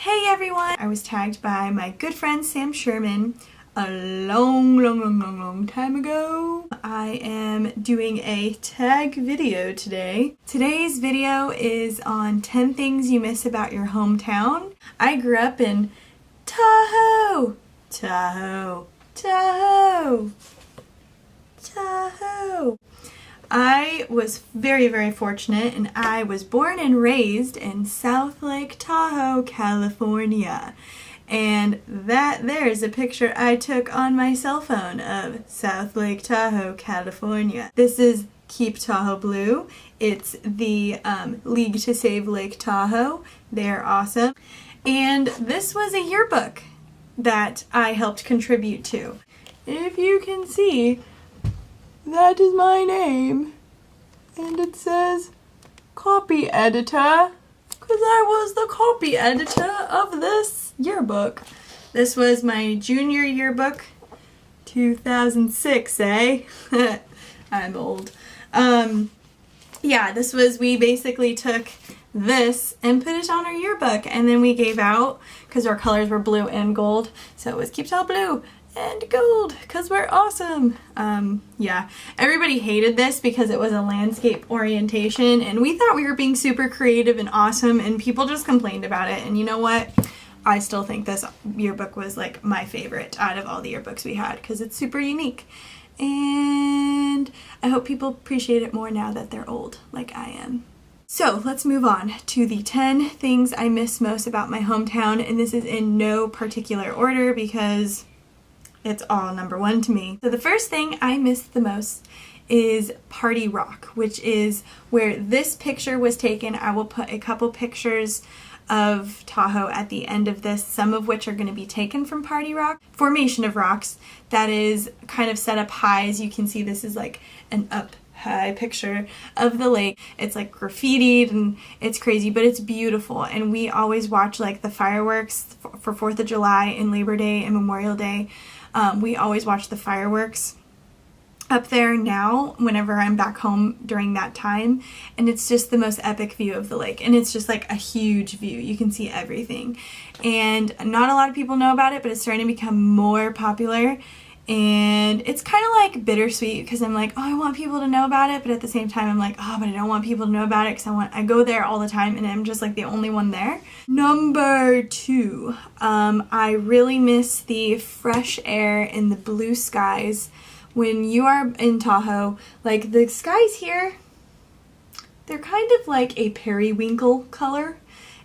Hey everyone! I was tagged by my good friend Sam Sherman a long time ago. I am doing a tag video today. Today's video is on 10 things you miss about your hometown. I grew up in Tahoe, Tahoe, Tahoe, Tahoe. I was very fortunate, and I was born and raised in South Lake Tahoe, California. And there's a picture I took on my cell phone of South Lake Tahoe, California. This is Keep Tahoe Blue. It's the League to Save Lake Tahoe. They're awesome. And this was a yearbook that I helped contribute to. If you can see, that is my name, and it says copy editor, because I was the copy editor of this yearbook. This was my junior yearbook, 2006, eh? I'm old. Yeah, we basically took this and put it on our yearbook, and then we gave out, because our colors were blue and gold, so it was Keep Tahoe Blue and gold, because we're awesome. Yeah, everybody hated this because it was a landscape orientation, and we thought we were being super creative and awesome, and people just complained about it. And you know what? I still think this yearbook was like my favorite out of all the yearbooks we had, because it's super unique. And I hope people appreciate it more now that they're old, like I am. So let's move on to the 10 things I miss most about my hometown, and this is in no particular order because it's all number one to me. So the first thing I miss the most is Party Rock, which is where this picture was taken. I will put a couple pictures of Tahoe at the end of this, some of which are going to be taken from Party Rock. Formation of rocks that is kind of set up high. As you can see, this is like an up high picture of the lake. It's like graffitied and it's crazy, but it's beautiful. And we always watch like the fireworks for 4th of July and Labor Day and Memorial Day. We always watch the fireworks up there now whenever I'm back home during that time, and it's just the most epic view of the lake, and it's just like a huge view. You can see everything, and not a lot of people know about it, but it's starting to become more popular. And it's kind of like bittersweet, because I'm like, oh, I want people to know about it, but at the same time I'm like, oh, but I don't want people to know about it, because I go there all the time and I'm just like the only one there. Number 2, I really miss the fresh air and the blue skies when you are in Tahoe. Like the skies here, they're kind of like a periwinkle color,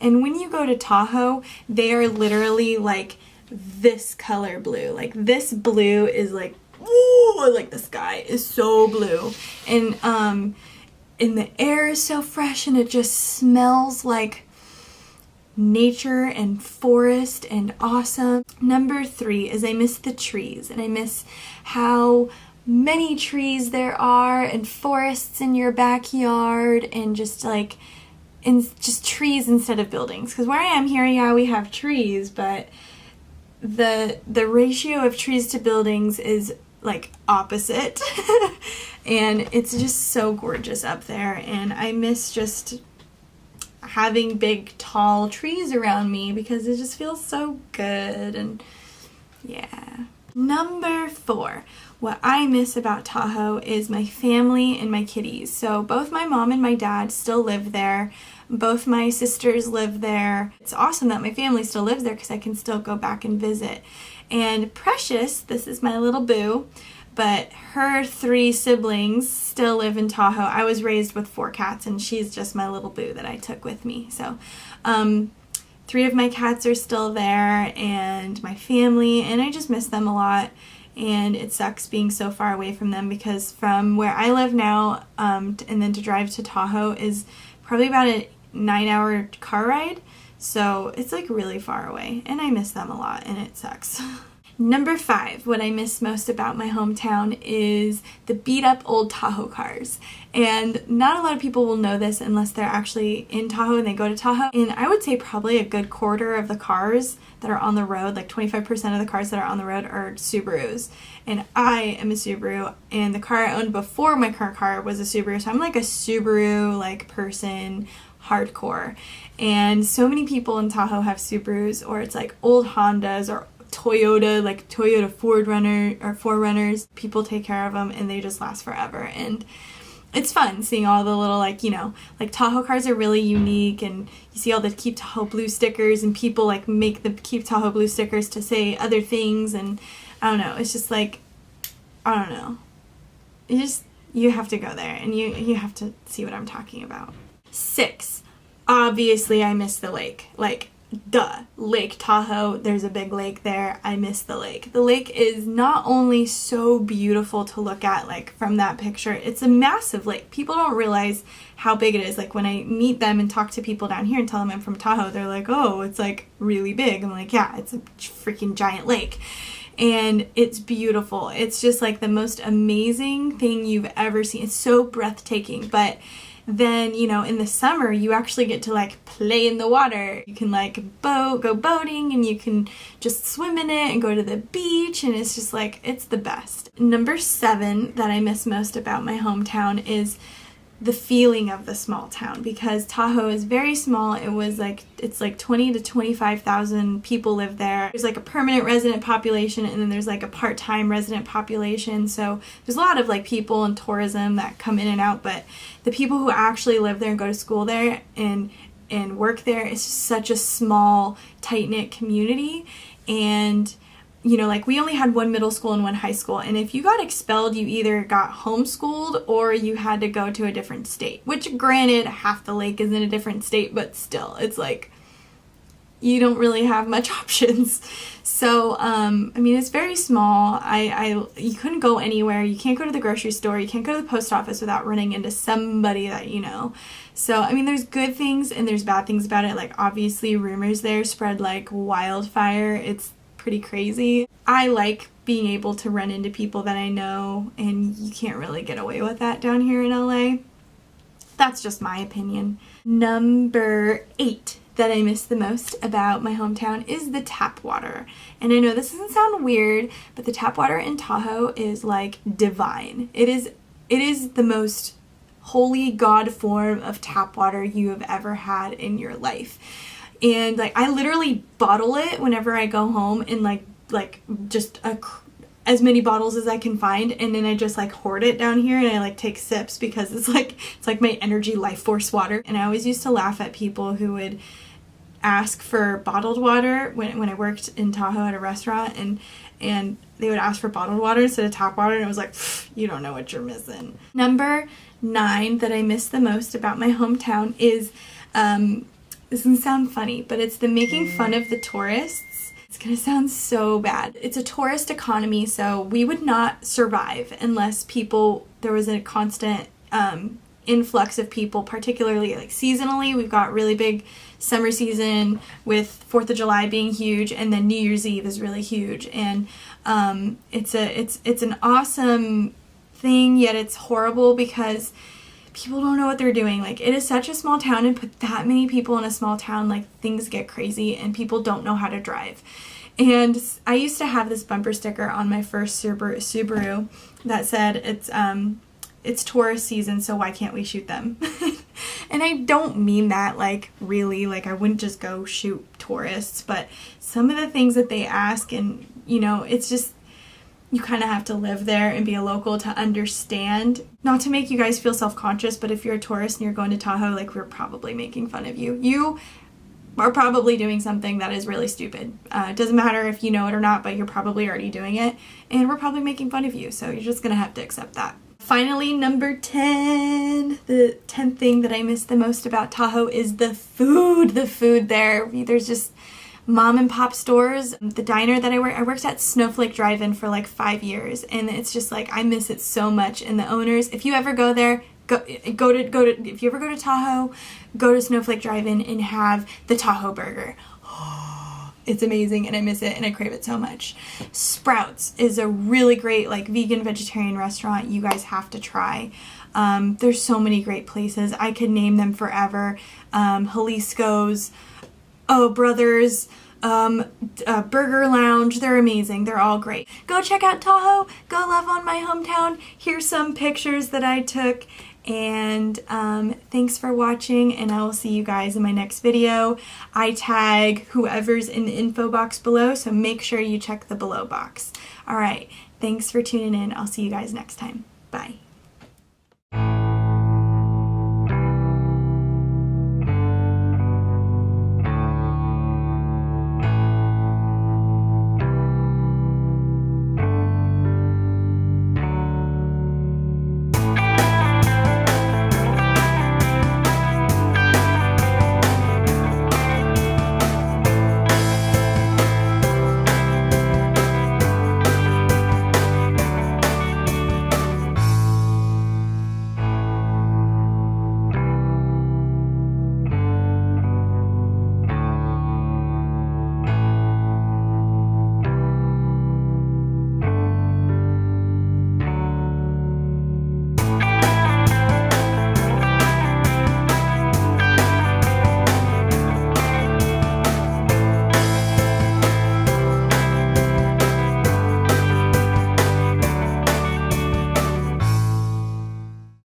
and when you go to Tahoe, they are literally like this color blue. Like this blue is like, ooh, like the sky is so blue, and the air is so fresh, and it just smells like nature and forest and awesome. Number 3 is I miss the trees, and I miss how many trees there are and forests in your backyard, and just like just trees instead of buildings. Because where I am here, yeah, we have trees, but the ratio of trees to buildings is like opposite. And it's just so gorgeous up there, and I miss just having big tall trees around me because it just feels so good. And yeah. Number 4, what I miss about Tahoe is my family and my kitties. So both my mom and my dad still live there. Both my sisters live there. It's awesome that my family still lives there because I can still go back and visit. And Precious, this is my little boo, but her 3 siblings still live in Tahoe. I was raised with 4 cats, and she's just my little boo that I took with me. So 3 of my cats are still there, and my family, and I just miss them a lot. And it sucks being so far away from them, because from where I live now and then to drive to Tahoe is probably about a 9-hour car ride. So it's like really far away, and I miss them a lot, and it sucks. Number 5, what I miss most about my hometown is the beat up old Tahoe cars. And not a lot of people will know this unless they're actually in Tahoe and they go to Tahoe. And I would say probably a good quarter of the cars that are on the road, like 25% of the cars that are on the road, are Subarus. And I am a Subaru, and the car I owned before my current car was a Subaru. So I'm like a Subaru like person, hardcore. And so many people in Tahoe have Subarus, or it's like old Hondas or Toyota, like Toyota 4Runners. People take care of them and they just last forever. And it's fun seeing all the little, like, you know, like Tahoe cars are really unique, and you see all the Keep Tahoe Blue stickers, and people like make the Keep Tahoe Blue stickers to say other things, and I don't know, it's just like, I don't know. You have to go there and you have to see what I'm talking about. 6, obviously I miss the lake. Like, duh, Lake Tahoe, there's a big lake there. I miss the lake. The lake is not only so beautiful to look at, like from that picture, it's a massive lake. People don't realize how big it is. Like when I meet them and talk to people down here and tell them I'm from Tahoe, they're like, oh, it's like really big. I'm like, yeah, it's a freaking giant lake. And it's beautiful. It's just like the most amazing thing you've ever seen. It's so breathtaking. But then, you know, in the summer, you actually get to like play in the water. You can like go boating, and you can just swim in it and go to the beach, and it's just like, it's the best. Number 7 that I miss most about my hometown is the feeling of the small town, because Tahoe is very small. It's like 20 to 25,000 people live there. There's like a permanent resident population, and then there's like a part-time resident population. So there's a lot of like people and tourism that come in and out, but the people who actually live there and go to school there and work there, it's just such a small, tight-knit community. And you know, like we only had one middle school and one high school, and if you got expelled, you either got homeschooled or you had to go to a different state, which granted, half the lake is in a different state, but still, it's like, you don't really have much options. So, I mean, it's very small. You couldn't go anywhere. You can't go to the grocery store. You can't go to the post office without running into somebody that you know. So, I mean, there's good things and there's bad things about it. Like, obviously, rumors there spread like wildfire. It's pretty crazy. I like being able to run into people that I know, and you can't really get away with that down here in LA. That's just my opinion. Number 8 that I miss the most about my hometown is the tap water. And I know this doesn't sound weird, but the tap water in Tahoe is like divine. It is the most holy God form of tap water you have ever had in your life. And like I literally bottle it whenever I go home, and like just as many bottles as I can find, and then I just like hoard it down here, and I like take sips because it's like my energy life force water. And I always used to laugh at people who would ask for bottled water when I worked in Tahoe at a restaurant, and they would ask for bottled water instead of tap water, and it was like, you don't know what you're missing. Number 9 that I miss the most about my hometown is this doesn't sound funny, but it's the making fun of the tourists. It's gonna sound so bad. It's a tourist economy, so we would not survive unless there was a constant influx of people, particularly like seasonally. We've got really big summer season with 4th of July being huge, and then New Year's Eve is really huge. And it's an awesome thing, yet it's horrible because people don't know what they're doing. Like, it is such a small town, and put that many people in a small town, like, things get crazy and people don't know how to drive. And I used to have this bumper sticker on my first Subaru that said, it's tourist season, so why can't we shoot them? And I don't mean that, like, really, like, I wouldn't just go shoot tourists, but some of the things that they ask, and, you know, it's just, you kind of have to live there and be a local to understand. Not to make you guys feel self-conscious, but if you're a tourist and you're going to Tahoe, like, we're probably making fun of you. You are probably doing something that is really stupid. It doesn't matter if you know it or not, but you're probably already doing it, and we're probably making fun of you, so you're just gonna have to accept that. Finally, number 10. The 10th thing that I miss the most about Tahoe is the food. The food there. There's just mom and pop stores. The diner that I worked at Snowflake Drive-In for like 5 years, and it's just like, I miss it so much. And the owners, if you ever go there, if you ever go to Tahoe, go to Snowflake Drive-In and have the Tahoe burger. It's amazing, and I miss it, and I crave it so much. Sprouts is a really great, like, vegan vegetarian restaurant you guys have to try. There's so many great places. I could name them forever. Jalisco's, Oh Brothers, Burger Lounge. They're amazing. They're all great. Go check out Tahoe. Go love on my hometown. Here's some pictures that I took. And thanks for watching, and I will see you guys in my next video. I tag whoever's in the info box below, so make sure you check the below box. All right, thanks for tuning in. I'll see you guys next time. Bye.